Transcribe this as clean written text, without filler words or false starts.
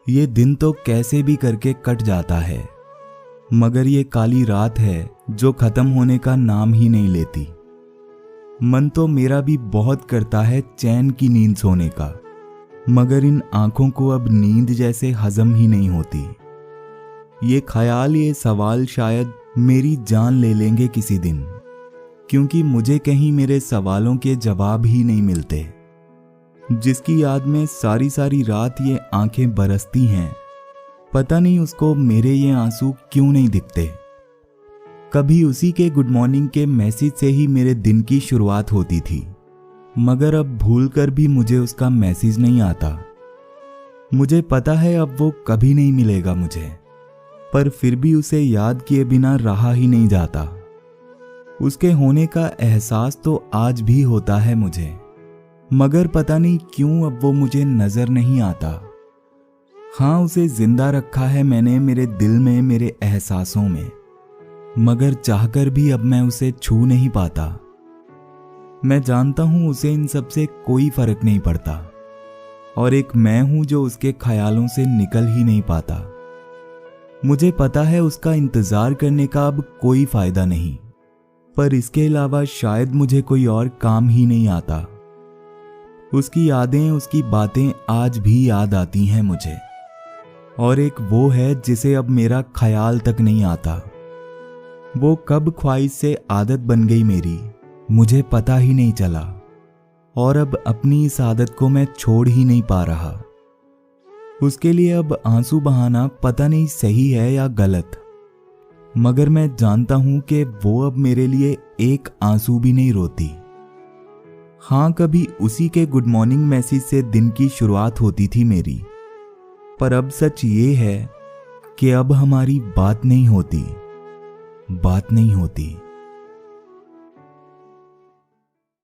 ये दिन तो कैसे भी करके कट जाता है, मगर ये काली रात है जो खत्म होने का नाम ही नहीं लेती। मन तो मेरा भी बहुत करता है चैन की नींद सोने का, मगर इन आंखों को अब नींद जैसे हजम ही नहीं होती। ये ख्याल, ये सवाल शायद मेरी जान ले लेंगे किसी दिन, क्योंकि मुझे कहीं मेरे सवालों के जवाब ही नहीं मिलते। जिसकी याद में सारी सारी रात ये आंखें बरसती हैं, पता नहीं उसको मेरे ये आंसू क्यों नहीं दिखते। कभी उसी के गुड मॉर्निंग के मैसेज से ही मेरे दिन की शुरुआत होती थी, मगर अब भूलकर भी मुझे उसका मैसेज नहीं आता। मुझे पता है अब वो कभी नहीं मिलेगा मुझे, पर फिर भी उसे याद किए बिना रहा ही नहीं जाता। उसके होने का एहसास तो आज भी होता है मुझे, मगर पता नहीं क्यों अब वो मुझे नजर नहीं आता। हाँ, उसे जिंदा रखा है मैंने मेरे दिल में, मेरे एहसासों में, मगर चाहकर भी अब मैं उसे छू नहीं पाता। मैं जानता हूं उसे इन सब से कोई फर्क नहीं पड़ता, और एक मैं हूं जो उसके ख्यालों से निकल ही नहीं पाता। मुझे पता है उसका इंतजार करने का अब कोई फायदा नहीं, पर इसके अलावा शायद मुझे कोई और काम ही नहीं आता। उसकी यादें, उसकी बातें आज भी याद आती हैं मुझे, और एक वो है जिसे अब मेरा ख्याल तक नहीं आता। वो कब ख्वाहिश से आदत बन गई मेरी, मुझे पता ही नहीं चला, और अब अपनी इस आदत को मैं छोड़ ही नहीं पा रहा। उसके लिए अब आंसू बहाना पता नहीं सही है या गलत, मगर मैं जानता हूं कि वो अब मेरे लिए एक आंसू भी नहीं रोती। हाँ, कभी उसी के गुड मॉर्निंग मैसेज से दिन की शुरुआत होती थी मेरी, पर अब सच ये है कि अब हमारी बात नहीं होती।